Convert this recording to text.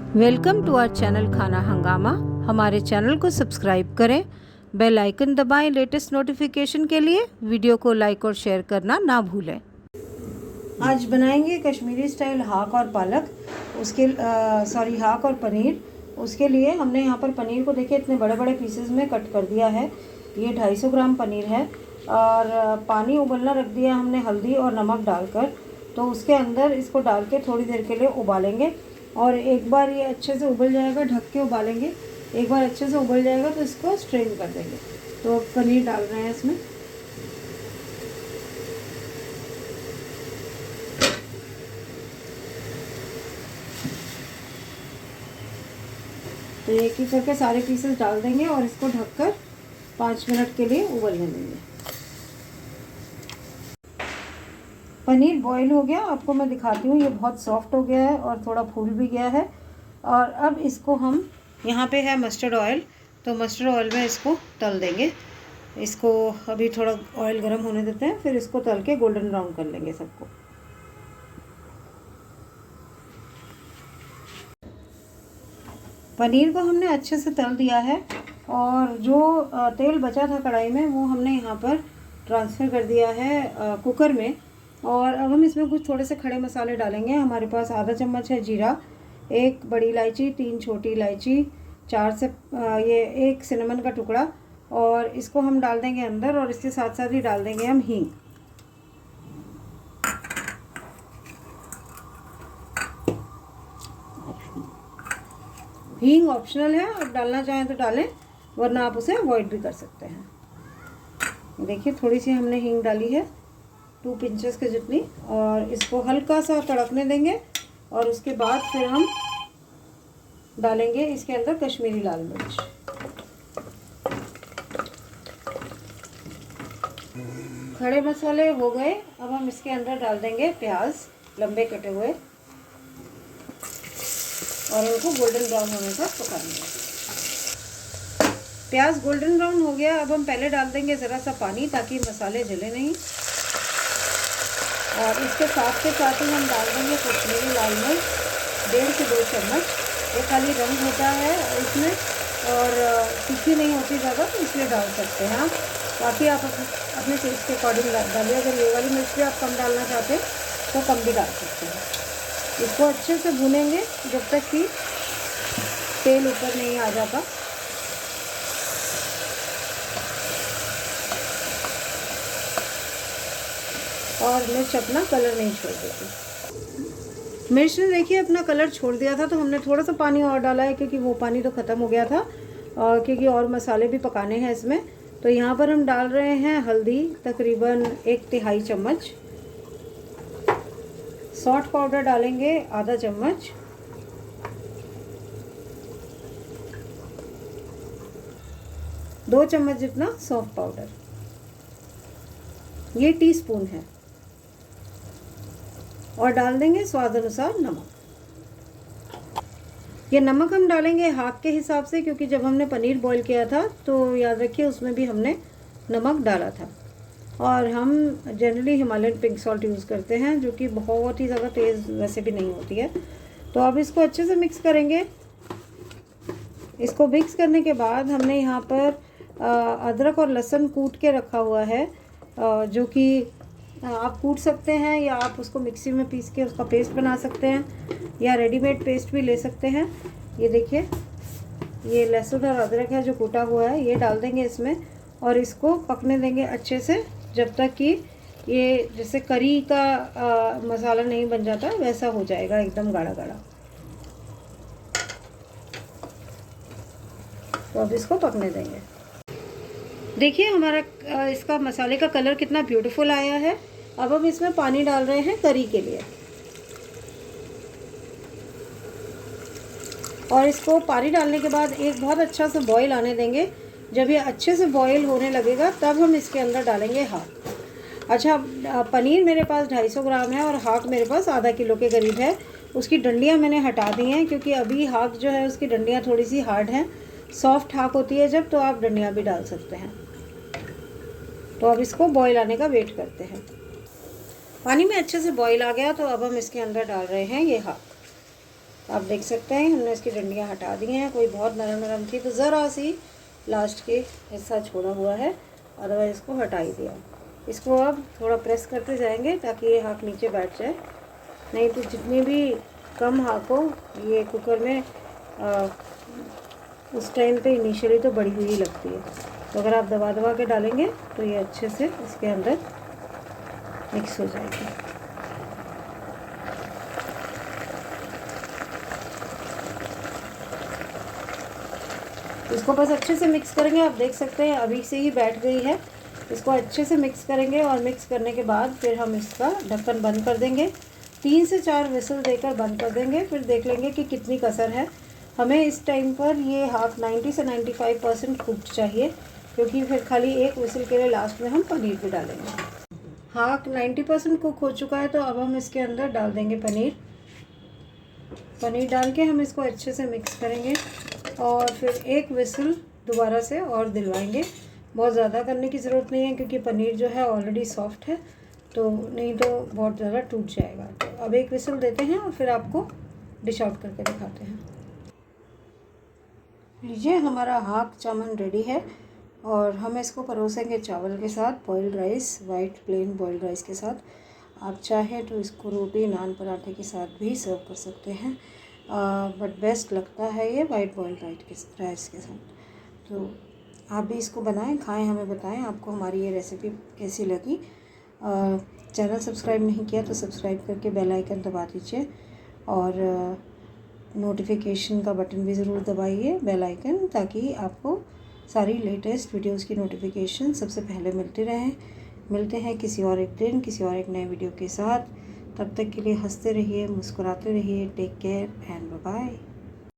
Welcome to our channel खाना हंगामा। हमारे चैनल को सब्सक्राइब करें, बेल आइकन दबाएं लेटेस्ट नोटिफिकेशन के लिए। वीडियो को लाइक और शेयर करना ना भूलें। आज बनाएंगे कश्मीरी स्टाइल हाक और पालक, हाक और पनीर। उसके लिए हमने यहाँ पर पनीर को देखिए इतने बड़े बड़े पीसेस में कट कर दिया है। ये 250 ग्राम पनीर है और पानी उबलना रख दिया हमने हल्दी और नमक डालकर। तो उसके अंदर इसको डाल के थोड़ी देर के लिए उबालेंगे और एक बार ये अच्छे से उबल जाएगा, ढक के उबालेंगे। एक बार अच्छे से उबल जाएगा तो इसको स्ट्रेन कर देंगे। तो पनीर डाल रहे हैं इसमें। तो एक ही करके सारे पीसेस डाल देंगे और इसको ढककर 5 मिनट के लिए उबलने देंगे। पनीर बॉईल हो गया, आपको मैं दिखाती हूँ। ये बहुत सॉफ्ट हो गया है और थोड़ा फूल भी गया है। और अब इसको हम, यहाँ पे है मस्टर्ड ऑयल, तो मस्टर्ड ऑयल में इसको तल देंगे। इसको अभी थोड़ा ऑयल गर्म होने देते हैं, फिर इसको तल के गोल्डन ब्राउन कर लेंगे सबको। पनीर को हमने अच्छे से तल दिया है और जो तेल बचा था कढ़ाई में वो हमने यहाँ पर ट्रांसफ़र कर दिया है कुकर में। और अब हम इसमें कुछ थोड़े से खड़े मसाले डालेंगे। हमारे पास आधा चम्मच है जीरा, 1 बड़ी इलायची, 3 छोटी इलायची, 4 से ये 1 सिनेमन का टुकड़ा, और इसको हम डाल देंगे अंदर। और इसके साथ साथ ही डाल देंगे हम हींग। हींग ऑप्शनल है, आप डालना चाहें तो डालें, वरना आप उसे अवॉइड भी कर सकते हैं। देखिए थोड़ी सी हमने हींग डाली है, 2 पिंचेस के जितनी, और इसको हल्का सा तड़कने देंगे। और उसके बाद फिर हम डालेंगे इसके अंदर कश्मीरी लाल मिर्च। खड़े मसाले हो गए, अब हम इसके अंदर डाल देंगे प्याज लंबे कटे हुए और उनको गोल्डन ब्राउन होने तक पकाएंगे। प्याज गोल्डन ब्राउन हो गया, अब हम पहले डाल देंगे ज़रा सा पानी ताकि मसाले जले नहीं। और इसके साथ के साथ ही हम डाल देंगे कश्मीरी लाल मिर्च 1.5 से 2 चम्मच। ये खाली रंग होता है इसमें और तीखी नहीं होती ज़्यादा, तो इसलिए डाल सकते हैं आप। बाकी आप अपने टेस्ट के अकॉर्डिंग डालिए। अगर ये वाली मिर्च भी आप कम डालना चाहते हैं तो कम भी डाल सकते हैं। इसको अच्छे से भूनेंगे जब तक कि तेल ऊपर नहीं आ जाता। और मिर्च अपना कलर नहीं छोड़ देती। मिर्च ने देखिए अपना कलर छोड़ दिया था, तो हमने थोड़ा सा पानी और डाला है क्योंकि वो पानी तो ख़त्म हो गया था, और क्योंकि और मसाले भी पकाने हैं इसमें। तो यहाँ पर हम डाल रहे हैं हल्दी तकरीबन 1/3 चम्मच, सॉल्ट पाउडर डालेंगे आधा चम्मच, दो चम्मच जितना सौंफ पाउडर, ये टीस्पून है, और डाल देंगे स्वाद अनुसार नमक। ये नमक हम डालेंगे हाक के हिसाब से, क्योंकि जब हमने पनीर बॉईल किया था तो याद रखिए उसमें भी हमने नमक डाला था। और हम generally Himalayan pink salt use करते हैं, जो कि बहुत ही ज़्यादा तेज़ वैसे भी नहीं होती है। तो अब इसको अच्छे से मिक्स करेंगे। इसको मिक्स करने के बाद हमने यहाँ पर अदरक और लहसुन कूट के रखा हुआ है, जो कि आप कूट सकते हैं या आप उसको मिक्सी में पीस के उसका पेस्ट बना सकते हैं, या रेडीमेड पेस्ट भी ले सकते हैं। ये देखिए ये लहसुन और अदरक है जो कूटा हुआ है, ये डाल देंगे इसमें और इसको पकने देंगे अच्छे से, जब तक कि ये जैसे करी का मसाला नहीं बन जाता वैसा हो जाएगा, एकदम गाढ़ा गाढ़ा। तो अब इसको पकने देंगे। देखिए हमारा इसका मसाले का कलर कितना ब्यूटीफुल आया है। अब हम इसमें पानी डाल रहे हैं करी के लिए, और इसको पानी डालने के बाद एक बहुत अच्छा सा बॉईल आने देंगे। जब ये अच्छे से बॉईल होने लगेगा तब हम इसके अंदर डालेंगे हाक। अच्छा, पनीर मेरे पास 250 ग्राम है और हाक मेरे पास आधा किलो के करीब है। उसकी डंडियाँ मैंने हटा दी हैं, क्योंकि अभी हाक जो है उसकी डंडियाँ थोड़ी सी हार्ड हैं। सॉफ्ट हाक होती है जब, तो आप डंडियाँ भी डाल सकते हैं। तो अब इसको बॉईल आने का वेट करते हैं। पानी में अच्छे से बॉईल आ गया, तो अब हम इसके अंदर डाल रहे हैं ये हाक। आप देख सकते हैं हमने इसकी डंडियाँ हटा दी हैं। कोई बहुत नरम नरम थी तो ज़रा सी लास्ट के हिस्सा छोड़ा हुआ है, अदरवाइज़ इसको हटा ही दिया। इसको अब थोड़ा प्रेस करते जाएंगे ताकि ये हाक नीचे बैठ जाए, नहीं तो जितनी भी कम हाक हो ये कुकर में उस टाइम पे इनिशियली तो बड़ी हुई लगती है। तो अगर आप दबा दबा के डालेंगे तो ये अच्छे से इसके अंदर मिक्स हो जाएगी। इसको बस अच्छे से मिक्स करेंगे। आप देख सकते हैं अभी से ही बैठ गई है। इसको अच्छे से मिक्स करेंगे और मिक्स करने के बाद फिर हम इसका ढक्कन बंद कर देंगे। 3 से 4 विसल देकर बंद कर देंगे। फिर देख लेंगे कि कितनी कसर है। हमें इस टाइम पर ये हाफ 90 से 95% कुक्ड चाहिए, क्योंकि फिर खाली एक विसल के लिए लास्ट में हम पनीर भी डालेंगे। हाफ 90% कुक हो चुका है, तो अब हम इसके अंदर डाल देंगे पनीर। पनीर डाल के हम इसको अच्छे से मिक्स करेंगे और फिर एक विसल दोबारा से और दिलवाएंगे। बहुत ज़्यादा करने की ज़रूरत नहीं है, क्योंकि पनीर जो है ऑलरेडी सॉफ्ट है, तो नहीं तो बहुत ज़्यादा टूट जाएगा। तो अब एक विसल देते हैं और फिर आपको डिश आउट करके दिखाते हैं। लीजिए, हमारा हाक चावल रेडी है और हम इसको परोसेंगे चावल के साथ, boiled rice, white plain boiled rice के साथ। आप चाहें तो इसको रोटी, नान, पराठे के साथ भी सर्व कर सकते हैं, बट बेस्ट लगता है ये वाइट बॉइल्ड राइस के साथ। तो आप भी इसको बनाएं, खाएं, हमें बताएं आपको हमारी ये रेसिपी कैसी लगी। चैनल सब्सक्राइब नहीं किया तो सब्सक्राइब करके बेल आइकन दबा दीजिए और नोटिफिकेशन का बटन भी ज़रूर दबाइए, बेल आइकन, ताकि आपको सारी लेटेस्ट वीडियोस की नोटिफिकेशन सबसे पहले मिलती रहें। मिलते हैं किसी और एक दिन, किसी और एक नए वीडियो के साथ। तब तक के लिए हंसते रहिए, मुस्कुराते रहिए। Take care and bye bye.